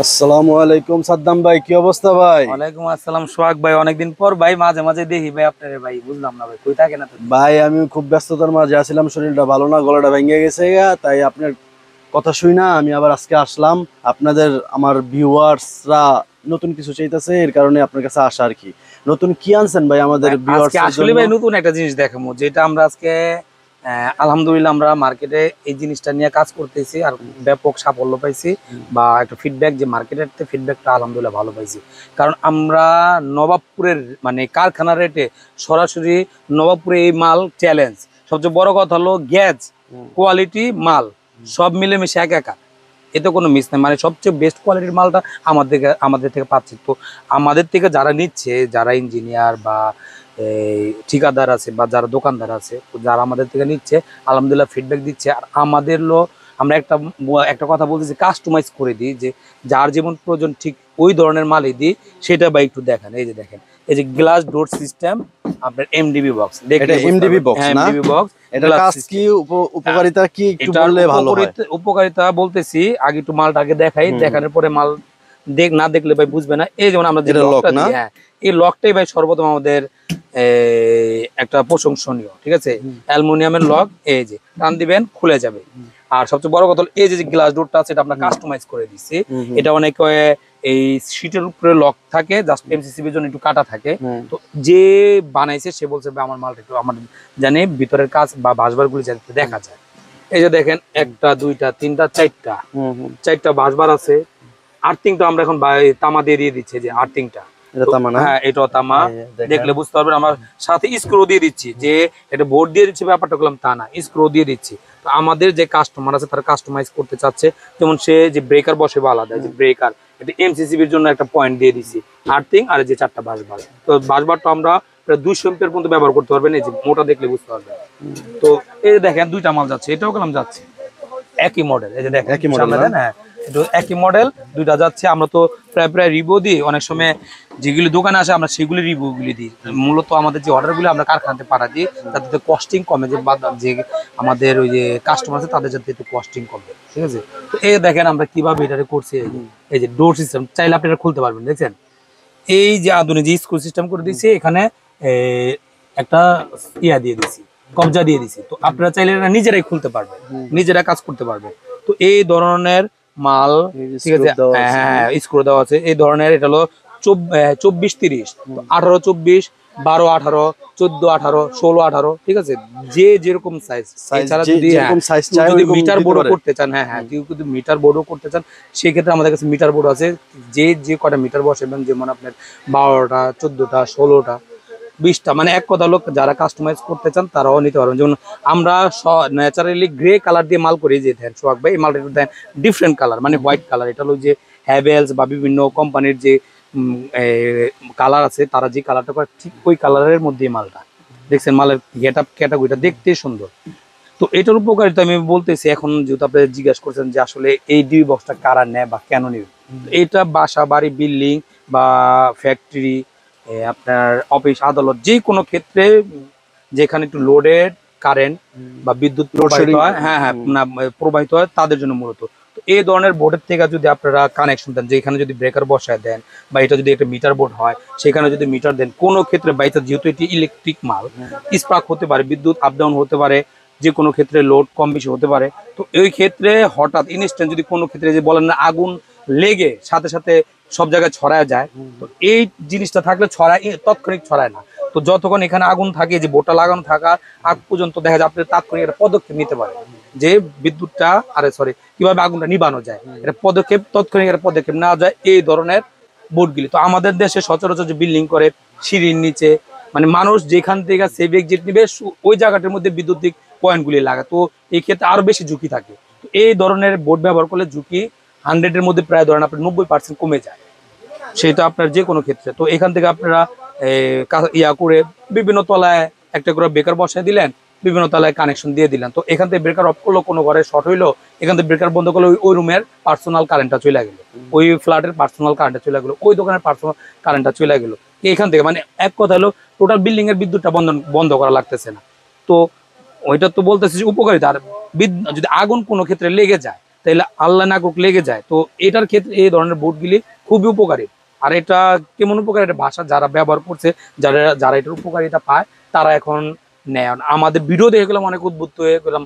আসসালামু আলাইকুম সাদ্দাম ভাই, কি অবস্থা ভাই? ওয়ালাইকুম আসসালাম সোহাগ ভাই, অনেকদিন পর ভাই। মাঝে মাঝে দেখি ভাই আপনারে, ভাই বুঝলাম না ভাই কই থাকে না তো। ভাই আমি খুব ব্যস্ততার মাঝে আছিলাম, শরীরটা ভালো না, গলাটা ভেঙে গেছে তাই আপনার কথা শুই না আমি আবার আজকে আসলাম। আপনাদের আমার ভিউয়ার্সরা নতুন কিছু চাইতেছে, এর কারণে আপনার কাছে আসা আর কি। নতুন কি আনছেন ভাই আমাদের ভাই, আজকে ভিউয়ার্সের আসলে জন্য? ভাই নতুন একটা জিনিস দেখাবো, যেটা আমরা আজকে আলহামদুলিল্লাহ আমরা মার্কেটে এই জিনিসটা নিয়ে কাজ করতেছি আর ব্যাপক সাফল্য পাইছি, বা একটা ফিডব্যাক, যে মার্কেটের ফিডব্যাকটা আলহামদুলিল্লাহ ভালো পাইছি। কারণ আমরা নবাবপুরের মানে কারখানা রেটে সরাসরি নবাবপুরে এই মাল চ্যালেঞ্জ। সবচেয়ে বড় কথা হলো গ্যাস, কোয়ালিটি, মাল সব মিলেমিশে একা, এতে কোনো মিস নেই, মানে সবচেয়ে বেস্ট কোয়ালিটির মালটা আমাদের থেকে পাচ্ছি। তো আমাদের থেকে যারা নিচ্ছে, যারা ইঞ্জিনিয়ার বা এই ঠিকাদার আছে বা যারা দোকানদার আছে, তো যারা আমাদের থেকে নিচ্ছে আলহামদুলিল্লাহ ফিডব্যাক দিচ্ছে। আর আমাদের আমরা একটা একটা কথা বলতেছি, কাস্টমাইজ করে দিই, যে যার যেমন প্রয়োজন ঠিক ওই ধরনের মালই দিই। সেটা বা একটু দেখেন, এই যে দেখেন, এই যে গ্লাস ডোর সিস্টেম, আপনার এমডিবি বক্স, এটা এমডিবি বক্স না? MDB box. এটা কাজ কি, উপকারিতা কি একটু বললে ভালো হয়। উপকারিতা বলতেছি, আগে একটু মালটাকে দেখাই, দেখানোর পরে মাল না দেখলে ভাই বুঝবে না। এই যেমন আমরা যে লকটা দিই, হ্যাঁ, এই লকটাই ভাই সর্বপ্রথম আমাদের একটা প্রশংসনীয়, ঠিক আছে। অ্যালুমিনিয়ামের লক, এই যে টান দিবেন খুলে যাবে। আর সবচেয়ে বড় কথা হলো এই যে গ্লাস ডোরটা আছে, এটা আমরা কাস্টমাইজ করে দিচ্ছি। এটা অনেকে এই শীটের উপরে লক থাকে, জাস্ট এমসিসিবির জন্য একটু কাটা থাকে। তো যে বানাইছে সে বলছে আমার মালটা একটু আমার জানে ভিতরের কাজ বা বাসবারগুলি যাতে দেখা যায়। এই যে দেখেন, একটা দুইটা তিনটা চারটা বাসবার আছে। আর্থিংটা আমরা এখন তামা দিয়ে দিচ্ছি, যে আর্থিংটা, হ্যাঁ এটা তামা, দেখলে বুঝতে পারবেন। আমরা সাথে স্ক্রু দিয়ে দিচ্ছি, যে এটা বোর্ড দিয়ে দিচ্ছি ব্যাপারটা করলাম তা না, স্ক্রু দিয়ে দিচ্ছি। তো আমাদের যে কাস্টমার আছে তারা কাস্টমাইজ করতে চাচ্ছে, যেমন সে যে ব্রেকার বসে বা আলাদা, যে ব্রেকার এটা এমসিসিবির জন্য একটা পয়েন্ট দিয়ে দিচ্ছি, আর্থিং আর যে চারটা বাসবার। তো বাসবারটা আমরা প্রায় 200 এম্পিয়ার পর্যন্ত ব্যবহার করতে পারবেন, এই যে মোটা দেখলে বুঝতে পারবেন। তো এই দেখেন দুইটা মাল যাচ্ছে, এটাও গেলাম যাচ্ছে একই মডেল, এই যে দেখেন একই মডেল, হ্যাঁ একই মডেল, দুইটা যাচ্ছে। আমরা তো প্রায় রিভিউ দিই, অনেক সময় যেগুলি দোকানে আসে আমরা সেগুলি রিভিউগুলি দিই। মূলত আমাদের যে অর্ডারগুলি আমরা কারখানাতে পাঠাই দিই, তাতে কস্টিং কমে, যে আমাদের ওই যে কাস্টমার আছে তাদের যাতে একটু কস্টিং কমে, ঠিক আছে। তো এই দেখেন আমরা কিভাবে এটা করছি, এই যে ডোর সিস্টেম চাইলে আপনি এটা খুলতে পারবেন, দেখছেন। এই যে আধুনিক যে স্ক্রু সিস্টেম করে দিয়েছি, এখানে একটা ইয়া দিয়ে দিছি, কবজা দিয়ে দিছি। তো আপনারা চাইলে এটা নিজেরাই খুলতে পারবেন, নিজেরা কাজ করতে পারবেন। তো এই ধরনের মাল, ঠিক আছে, হ্যাঁ স্ক্রু দেওয়া আছে এই ধরনের। এটা হলো 24-30, 18-24, 12-18, 14-18, 16-18, ঠিক আছে, যে যেরকম সাইজ। এছাড়া যদি মিটার বোর্ডও করতে চান, হ্যাঁ যদি মিটার বোর্ডও করতে চান, সেক্ষেত্রে আমাদের কাছে মিটার বোর্ড আছে। যে কটা মিটার বসাবেন, যেমন আপনার 12টা, 14টা, 16টা, 20টা, মানে এক কথা লোক যারা কাস্টমাইজ করতে চান তারাও নিতে পারবেন। যেমন আমরা ন্যাচারালি গ্রে কালার দিয়ে মাল করি, যে দেন সোহাগ ভাই এই মালটা একটু দেন ডিফারেন্ট কালার, মানে হোয়াইট কালার। এটা হলো যে হ্যাভেলস বা বিভিন্ন কোম্পানির যে কালার আছে, তারা যে কালারটা করে ঠিক ওই কালারের মধ্যে মালটা, দেখছেন মালের গেট আপ ক্যাটাগরিটা দেখতে সুন্দর। তো এটার উপকারিতা আমি বলতেছি, এখন যেহেতু আপনি জিজ্ঞাসা করছেন যে আসলে এই ডিবি বক্সটা কারা নেয় বা কেন নেবে, এটা বাসা বাড়ি, বিল্ডিং বা ফ্যাক্টরি, আপনার অফিস আদালত, যে কোনো ক্ষেত্রে যেখানে একটু লোডেড কারেন্ট বা বিদ্যুৎ প্রবাহিত হয়, হ্যাঁ না প্রবাহিত হয়, তাদের জন্য মূলত। তো এই ধরনের বোর্ডের থেকে যদি আপনারা কানেকশন দেন, যেখানে যদি ব্রেকার বসায় দেন, বা এটা যদি একটা মিটার বোর্ড হয় সেখানে যদি মিটার দেন, কোনো ক্ষেত্রে বাইতে যেহেতু এটি ইলেকট্রিক মাল, স্পার্ক হতে পারে, বিদ্যুৎ আপ ডাউন হতে পারে, যে কোনো ক্ষেত্রে লোড কম বেশি হতে পারে। তো এই ক্ষেত্রে হঠাৎ ইনস্ট্যান্ট যদি কোনো ক্ষেত্রে যে বলেন না আগুন লেগে সাথে সাথে সব জায়গায় ছড়ায় যায়, তো এই জিনিসটা থাকলে তাৎক্ষণিক ছড়ায় না। তো যতক্ষণ এখানে আগুন থাকে, যে বোর্ডটা লাগানো থাকার আগ পর্যন্ত দেখা যায় আপনি তাৎক্ষণিক একটা পদক্ষেপ নিতে পারেন, যে বিদ্যুৎটা কিভাবে আগুনটা নিবানো যায়, এটা তৎক্ষণিক একটা পদক্ষেপ নেওয়া যায় এই ধরনের বোর্ডগুলি। তো আমাদের দেশে সচরাচর যে বিল্ডিং করে সিঁড়ির নিচে, মানে মানুষ যেখান থেকে সেভ এক্সিট নিবে ওই জায়গাটার মধ্যে বিদ্যুতিক পয়েন্টগুলি লাগে, তো এই ক্ষেত্রে আরো বেশি ঝুঁকি থাকে। তো এই ধরনের বোর্ড ব্যবহার করলে ঝুঁকি 100-এর মধ্যে প্রায় ধরেন আপনার 90% কমে যায়, সেটা আপনার যে কোনো ক্ষেত্রে। তো এখান থেকে আপনারা ইয়া করে বিভিন্ন তলায় একটা করে ব্রেকার বসায় দিলেন, বিভিন্ন তলায় কানেকশন দিয়ে দিলেন। তো এখান থেকে ব্রেকার অফ করলো, কোনো ঘরে শর্ট হইলো, এখান থেকে ব্রেকার বন্ধ করলো, ওই রুমের পার্সোনাল কারেন্টটা চলে গেলো, ওই ফ্ল্যাটের পার্সোনাল কারেন্টটা চলে গেলো, ওই দোকানের পার্সোনাল কারেন্টটা চলে গেলো। এখান থেকে মানে এক কথা হলো টোটাল বিল্ডিং এর বিদ্যুৎটা বন্ধ করা লাগতেছে না। তো ওইটা তো বলতেছে যে উপকারিতা। আর যদি আগুন কোনো ক্ষেত্রে লেগে যায়, তাহলে আল্লাহ না করুক লেগে যায়। তো এটার ক্ষেত্রে এই ধরনের বোর্ডগুলি খুবই উপকারী। আর এটা কেমন উপকার, এটা ভাষা যারা ব্যবহার করছে, যারা যারা এটার উপকারিতা পায় তারা এখন নেয়। আমাদের ভিডিও দেখে গেলাম, অনেক উদ্বুদ্ধ হয়ে গেলাম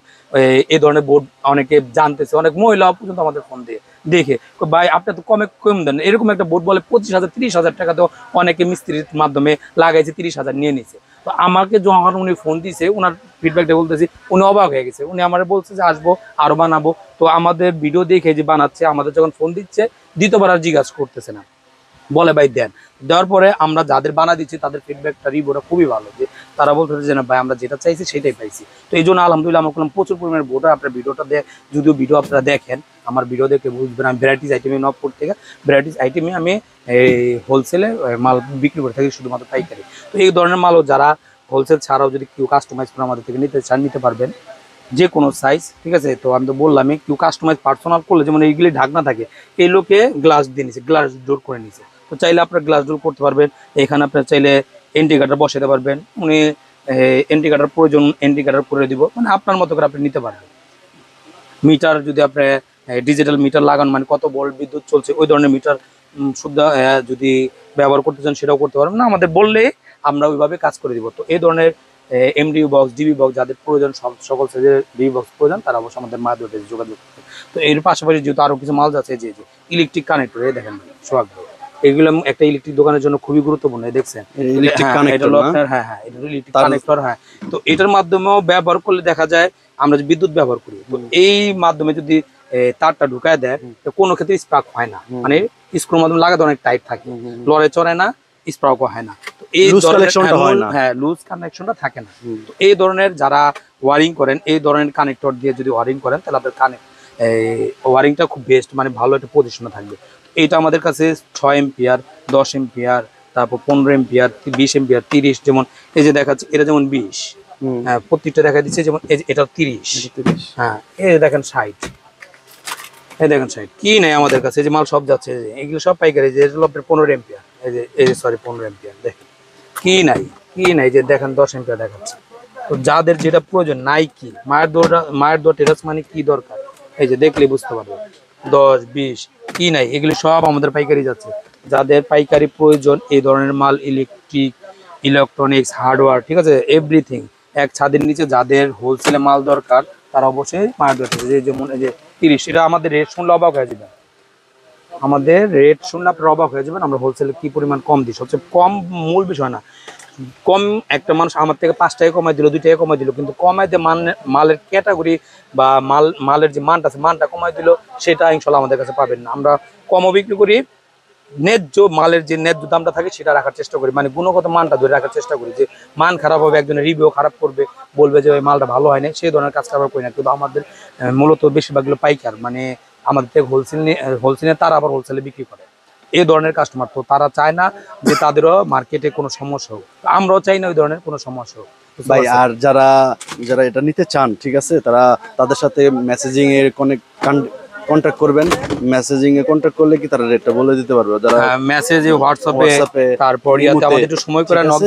এই ধরনের বোর্ড অনেকে জানতেছে, অনেক মহিলা পর্যন্ত আমাদের ফোন দিয়ে দেখে ভাই আপনি তো কম দেন, এরকম একটা বোর্ড বলে 25,000 30,000 টাকা তো অনেকে মিস্ত্রির মাধ্যমে লাগাইছে, 30,000 নিয়ে নিছে। তো আমাকে যখন উনি ফোন দিছে, ওনার ফিডব্যাকটা বলতেছি, উনি অবাক হয়ে গেছে। উনি আমার বলছে যে আসবো আরো বানাবো। তো আমাদের ভিডিও দেখে যে বানাচ্ছে, আমাদের যখন ফোন দিচ্ছে দ্বিতীয়বার আর জিজ্ঞাসা করতেছে না, বলে ভাই দেন। দেওয়ার পরে আমরা যাদের বানা দিচ্ছি তাদের ফিডব্যাকটা রিভিউটা খুবই ভালো, যে তারা বলতেছে যে না ভাই আমরা যেটা চাইছি সেটাই পাইছি। তো এই জন্য আলহামদুলিল্লাহ আমার করলাম প্রচুর পরিমাণে বোর্ড। আপনার ভিডিওটা যদিও ভিডিও আপনারা দেখেন, আমার ভিডিও দেখে বুঝবেন আমি ভ্যারাইটিস আইটেমে নবপুর থেকে ভ্যারাইটিস আইটেমে আমি এই হোলসেলে মাল বিক্রি করে থাকি, শুধুমাত্র পাইকারি। তো এই ধরনের মালও যারা হোলসেল ছাড়াও যদি কেউ কাস্টমাইজ করে আমাদের থেকে নিতে চান, নিতে পারবেন যে কোনো সাইজ, ঠিক আছে। তো আমি তো বললামই, কেউ কাস্টমাইজ পার্সোনাল করলে যেমন এইগুলি ঢাকনা থাকে, এই লোকে গ্লাস দিয়ে নিছে, গ্লাস ডোর করে নিছে। তো চাইলে আপনার গ্লাস ডোর করতে পারবেন। এখানে আপনার চাইলে এন্ট্রি বসাতে পারবেন, উনি এন্ট্রি প্রয়োজন এন্ট্রি করে দিব, মানে আপনার মতো করে আপনি নিতে পারবেন। মিটার যদি আপনি ডিজিটাল মিটার লাগান, মানে কত ভোল্ট বিদ্যুৎ চলছে ওই ধরনের মিটার শুদ্ধ যদি ব্যবহার করতে চান সেটাও করতে পারবেন না, আমাদের বললে আমরা ওইভাবে কাজ করে দিব। তো এই ধরনের এমডিইউ বক্স, ডিবি বক্স যাদের প্রয়োজন, সকল সাইজের ডিবি বক্স প্রয়োজন, তারা অবশ্যই আমাদের মাধ্যমে যোগাযোগ করবে। তো এর পাশাপাশি যেহেতু আরো কিছু মাল আছে, যে ইলেকট্রিক কানেক্টর, এই দেখেন সোহাগ ভাই, এগুলো একটা ইলেকট্রিক দোকানের জন্য খুবই গুরুত্বপূর্ণ। দেখছেন ইলেকট্রিক কানেক্টর, হ্যাঁ হ্যাঁ এটা ইলেকট্রিক কানেক্টর। হ্যাঁ, তো এটার মাধ্যমেও ব্যবহার করলে দেখা যায় আমরা যে বিদ্যুৎ ব্যবহার করি, তো এই মাধ্যমে যদি তারটা ঢুকায় দেয়, তো কোনো ক্ষেত্রে স্পার্ক হয় না, মানে স্ক্রুর মাধ্যমে লাগাতে অনেক টাইট থাকে, লড়ে চড়ে না, স্পার্কও হয় না। তো এই লুজ কানেকশনটা থাকে না। তো এই ধরনের যারা ওয়ারিং করেন, এই ধরনের কানেক্টর দিয়ে যদি ওয়ারিং করেন, তাহলে আপনার ওয়ারিংটা খুব বেস্ট, মানে ভালো একটা পজিশনে থাকবে। এইটা আমাদের কাছে 6 এম্পিয়ার, 10 এম্পিয়ার, তারপর 15 এম্পিয়ার, 20 এম্পিয়ার, 30, যেমন এই যে দেখাচ্ছে এটা যেমন 20, হ্যাঁ প্রত্যেকটা দেখা দিচ্ছে, যেমন এটা 30, হ্যাঁ এই দেখেন 60, এই দেখেন 60 কি নেই আমাদের কাছে, এই যে মাল সব যাচ্ছে, এগুলো সব পাইকারি। যে 15 এম্পিয়ার, এই যে সরি 15 এম্পিয়ার, দেখেন কি নাই যে দেখেন 10 এম্পিয়ার দেখাচ্ছে। তো যাদের যেটা প্রয়োজন, নাই কি মায়ের দোয়া টেরাস মানে কি দরকার, এই যে দেখলে বুঝতে পারবে, 10 20 কি নাই, এগুলি সব আমাদের পাইকারি যাচ্ছে। যাদের পাইকারি প্রয়োজন এই ধরনের মাল, ইলেকট্রিক, ইলেকট্রনিক্স, হার্ডওয়্যার, ঠিক আছে, এভরিথিং এক ছাদের নিচে, যাদের হোলসেলে মাল দরকার তারা অবশ্যই মায়ের দোয়া, যেমন এই যে 30, এটা আমাদের রেট শুনলে অবাক হয়ে যাবে। আমাদের রেট শুনলে আপনার অবাক হয়ে যাবেন, আমরা হোলসেলে কি পরিমাণ কম দিই। সবচেয়ে কম মূল বিষয় না, কম একটা মানুষ আমার থেকে 5 টাকা কমাই দিল, 2 টাকা কমাই দিল, কিন্তু কমাই দিয়ে মালের ক্যাটাগরি বা মালের যে মানটা আছে, মানটা কমাই দিল, সেটা ইনশাল্লাহ আমাদের কাছে পাবেন না। আমরা কমও বিক্রি করি, ন্যায্য মালের যে ন্যায্য দামটা থাকে সেটা রাখার চেষ্টা করি, মানে গুণগত মানটা ধরে রাখার চেষ্টা করি। যে মান খারাপ হবে, একজনের রিভিউ খারাপ করবে, বলবে যে ওই মালটা ভালো হয় না, সেই ধরনের কাজ খারাপ করি না। কিন্তু আমাদের মূলত বেশিরভাগগুলো পাইকার, মানে আমাদের থেকে হোলসেলে তারা আবার হোলসেলে বিক্রি করে, এই ধরনের কাস্টমার। তো তারা চায় না যে তাদেরও মার্কেটে কোনো সমস্যা হোক, আমরাও চাই না ওই ধরনের কোনো সমস্যা হোক ভাই। আর যারা যারা এটা নিতে চান, ঠিক আছে, তারা তাদের সাথে মেসেজিং এর কন্ট্যাক্ট করবেন। মেসেজিং এ কন্ট্যাক্ট করলে কি তারা রেটটা বলে দিতে পারবে? যারা মেসেজে হোয়াটসঅ্যাপে, তারপর ইয়াতে আমাদের একটু সময় করে নক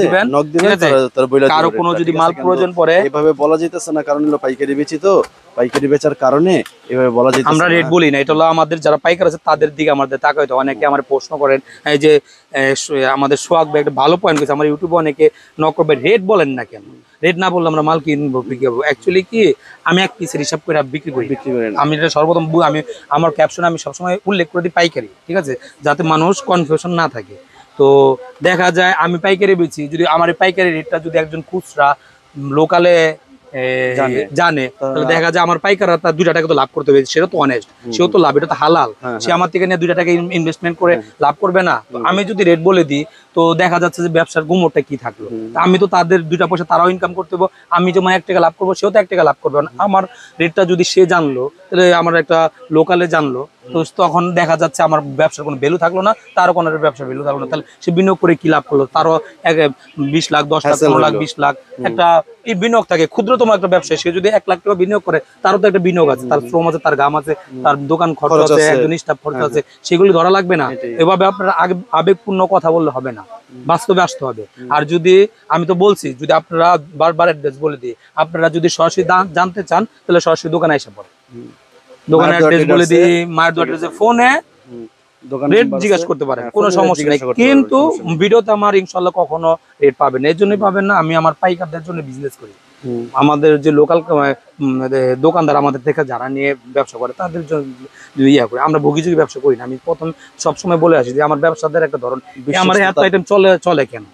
দিবেন, তারা বলে কারো কোনো যদি মাল প্রয়োজন পড়ে, এভাবে বলা যাইতেছে না, কারণ হলো পাইকারি বেচি, তো পাইকারি বেচার কারণে এভাবে বলা যাইতেছে আমরা রেট বলি না। এটা হলো আমাদের যারা পাইকার আছে তাদের দিকে আমাদের তাকাইতে। অনেকে আমার প্রশ্ন করেন, এই যে আমাদের সোহাগ ভাই একটা ভালো পয়েন্ট করেছে, আমার ইউটিউবে অনেকে নক করবে, রেট বলেন না কেন? রেট না বললে আমরা মাল কিনবো, বিক্রি করবো। অ্যাকচুয়ালি কি, আমি এক পিসের হিসাব করে বিক্রি করি। আমি এটা সর্বপ্রথম আমি আমার ক্যাপশনে আমি সবসময় উল্লেখ করে দিই পাইকারি, ঠিক আছে, যাতে মানুষ কনফিউশন না থাকে। তো দেখা যায় আমি পাইকারি বেচি, যদি আমার এই পাইকারি রেটটা যদি একজন খুচরা লোকালে জানে, তাহলে দেখা যায় আমার পাইকাররা তার 2 টাকা তো লাভ করতে হবে, সেটা তো অনেস্ট, সেও তো লাভ, এটা তো হালাল। সে আমার থেকে নিয়ে 2 টাকা ইনভেস্টমেন্ট করে লাভ করবে না। আমি যদি রেট বলে দিই, তো দেখা যাচ্ছে যে ব্যবসার গুমরটা কি থাকলো। আমি তো তাদের 2টা পয়সা তারাও ইনকাম করতে হবে, আমি যেমন 1 টাকা লাভ করবো, সেও তো 1 টাকা লাভ করবে। আমার রেটটা যদি সে জানলো, তাহলে আমার একটা লোকালে জানলো, তো তখন দেখা যাচ্ছে আমার ব্যবসার কোনো ভ্যালু থাকলো না, তারও কোনো ব্যবসার ভ্যালু থাকলো না। তাহলে সে বিনিয়োগ করে কি লাভ করলো? তারও 20 লাখ, 10 লাখ, 15 লাখ, 20 লাখ একটা এই বিনিয়োগ থাকে। ক্ষুদ্রতম একটা ব্যবসায় সে যদি 1 লাখ টাকা বিনিয়োগ করে, তারও তো একটা বিনিয়োগ আছে, তার শ্রম আছে, তার ঘাম আছে, তার দোকান খরচ আছে, একজন স্টাফ খরচ আছে, সেগুলি ধরা লাগবে না। এভাবে আপনারা আবেগপূর্ণ কথা বললে হবে না, বাস্তবে আসতে হবে। আর যদি আমি তো বলছি, যদি আপনারা বারবার অ্যাড্রেস বলে দিই, আপনারা যদি সরাসরি জানতে চান, তাহলে সরাসরি দোকানে এসে পড়ে। দোকানের মায়ের অ্যাড্রেস দোয়া বলে আছে। দিই, মায়ের দোয়া অ্যাড্রেসে ফোনে দোকান রেট নাম্বার জিজ্ঞাসা আছে। করতে পারেন, হ্যাঁ, কোনো ফোনে rate সমস্যা নেই। জিজ্ঞাসা করতে পারবেন, কিন্তু সমস্যা নেই। ভিডিওতে আমার ইনশাল্লাহ কখনো রেট পাবেন না, এর জন্যই পাবেন না, আমি আমার পাইকারদের জন্য বিজনেস করি। হুম। আমাদের যে লোকাল দোকানদার আমাদের থেকে যারা নিয়ে ব্যবসা করে তাদের জন্য ইয়া করি, আমরা ভোগীযোগী ব্যবসা করি না। আমি প্রথম সবসময় বলে আসি যে আমার ব্যবসাদের একটা ধরন, আমার এত বিশ্বস্ততা। আইটেম চলে কেন,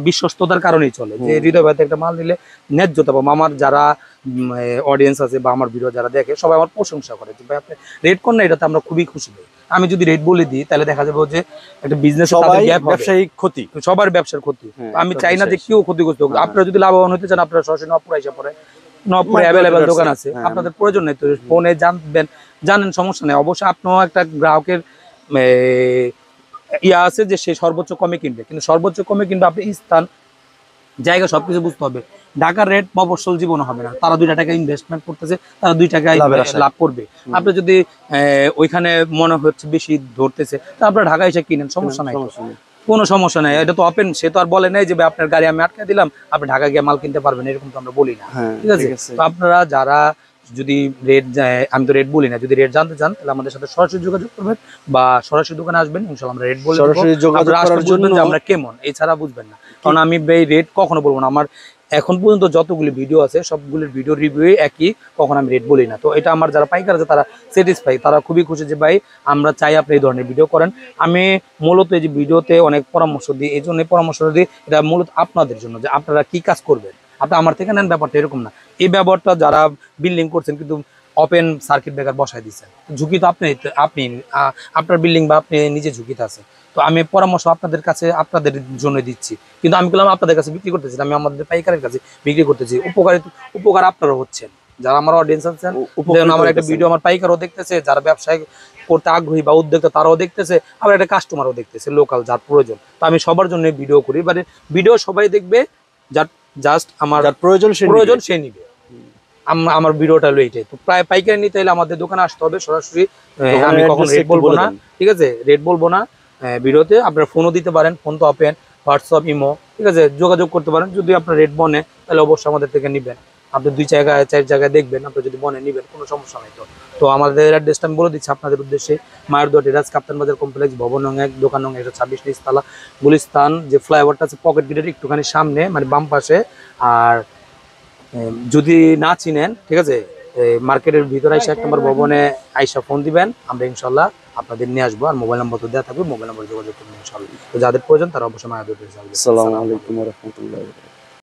বিশ্বস্ততার কারণেই চলে। যে হৃদয় ভাইতে একটা মাল নিলে ন্যায্যতা পাবো। আমার যারা অডিয়েন্স আছে বা আমার ভিডিও যারা দেখে সবাই আমার প্রশংসা করে যে ভাই আপনি রেট করেন না, এটাতে আমরা খুবই খুশি হই। আমি যদি রেট বলে দিই তাহলে দেখা যাবে যে একটা বিজনেস সবাই গ্যাপ হবে, ব্যবসায়িক ক্ষতি। সবার ব্যবসার ক্ষতি। হ্যাঁ, তো আমি একটা চাই না যে বিশেষ। কেউ ক্ষতিগ্রস্ত হোক। হ্যাঁ। আপনারা যদি লাভবান হতে চান আপনারা সরাসরি নবপুর আইসা পড়ে, নবপুরে মায়ের অ্যাভেলেবেল দোয়া দোকান আছে, হ্যাঁ। আপনাদের প্রয়োজন নেই তো ফোনে জানবেন, জানেন, সমস্যা নেই। অবশ্যই আপনিও একটা গ্রাহকের ইয়া আছে যে সে সর্বোচ্চ কমে কিনবে, কিন্তু সর্বোচ্চ কমে কিনবে আপনি স্থান জায়গা সবকিছু বুঝতে হবে। ঢাকার রেট মফস্বল জীবনে হবে না, তারা 2 টাকা ইনভেস্টমেন্ট করতেছে, তারা 2 টাকায় লাভের আশায়। লাভ করবে। আপনি যদি ওইখানে মনে হচ্ছে বেশি ধরতেছে তা আপনারা ঢাকায় এসে কিনেন, সমস্যা নাই তো। সমস্যা নেই। কোনো সমস্যা নাই, এটা তো ওপেন, সে তো আর বলে নাই যে ভাই আপনার গাড়ি আমি আটকে দিলাম আপনি ঢাকা গিয়ে মাল কিনতে পারবেন, এরকম তো আমরা বলি না। হ্যাঁ, ঠিক আছে? ঠিক আছে। তো আপনারা যারা যদি রেট, আমি তো রেট বলি না, যদি রেট জানতে চান তাহলে আমাদের সাথে সরাসরি যোগাযোগ করবেন বা সরাসরি দোকানে আসবেন, ইনশাআল্লাহ আমরা রেট বলে দেব। সরাসরি যোগাযোগ আপনারা আসলে করার বুঝবেন যে জন্য আমরা কেমন, এছাড়া বুঝবেন না। কারণ আমি এই রেট কখনো বলবো না। আমার এখন পর্যন্ত যতগুলি ভিডিও আছে সবগুলির ভিডিও রিভিউ একই, কখন আমি রেট বলি না। তো এটা আমার যারা পাইকার আছে তারা স্যাটিসফাই, তারা খুবই খুশি যে ভাই আমরা চাই আপনি এই ধরনের ভিডিও করেন। আমি মূলত এই যে ভিডিওতে অনেক পরামর্শ দিই, এই জন্য পরামর্শ দিই, এটা মূলত আপনাদের জন্য যে আপনারা কি কাজ করবেন। আপনি আমার থেকে নেন, ব্যাপারটা এরকম না। এই ব্যাপারটা যারা বিল্ডিং করছেন কিন্তু ওপেন সার্কিট ব্রেকার বসায় দিচ্ছেন, ঝুঁকি তো আপনি আপনার বিল্ডিং বা আপনি নিজে ঝুঁকিতে আছে। তো আমি পরামর্শ আপনাদের কাছে আপনাদের জন্য দিচ্ছি, কিন্তু আমি বললাম আপনাদের কাছে বিক্রি করতেছি না, আমি আমাদের পাইকারের কাছে বিক্রি করতেছি। উপকার আপনারা হচ্ছেন, যারা আমার অডিয়েন্স আছেন, যেমন আমার একটা ভিডিও আমার পাইকারও দেখতেছে, যারা ব্যবসায় করতে আগ্রহী বা উদ্যোক্তা তারাও দেখতেছে, আবার একটা কাস্টমারও দেখতেছে লোকাল যার প্রয়োজন। তো আমি সবার জন্য ভিডিও করি, মানে ভিডিও সবাই দেখবে যার জাস্ট আমার যার প্রয়োজন সে নিবে। আমার ভিডিওটা হলো এইটাই। তো প্রায় পাইকারি নিতে হলে আমাদের দোকানে আসতে হবে সরাসরি। আমি কখন রেট বলবো না, ঠিক আছে? রেট বলবো না ভিডিওতে। আপনারা ফোনও দিতে পারেন, ফোন তো ওপেন, হোয়াটসঅ্যাপ, ইমো, ঠিক আছে, যোগাযোগ করতে পারেন। যদি আপনার রেট বনে তাহলে অবশ্যই আমাদের থেকে নিবেন। আপনি 2 জায়গায় 4 জায়গায় দেখবেন, আপনি যদি বনে নিবেন, কোনো সমস্যা নাই তো। তো আমাদের অ্যাড্রেসটা আমি বলে দিচ্ছি আপনাদের উদ্দেশ্যে। মায়ের দোয়া টেরাস, কাপ্তান বাজার কমপ্লেক্স, ভবন নং 1, দোকান নং 126, নিচতলা, গুলিস্তান। যে ফ্লাইওভারটা আছে পকেট গেটের একটুখানি সামনে, মানে বাম পাশে। আর যদি না চিনেন, ঠিক আছে, মার্কেটের ভিতরে আইসা 1 নম্বর ভবনে আইসা ফোন দিবেন, আমরা ইনশাল্লাহ আপনাদের নিয়ে আসবো। আর মোবাইল নাম্বার তো দেওয়া থাকবে, মোবাইল নাম্বার যোগাযোগ করবেন ইনশাল্লাহ। তো যাদের প্রয়োজন তারা অবশ্যই মায়ের দোয়া টেরাস আসবে। আসসালামু আলাইকুম ওয়া রাহমাতুল্লাহি।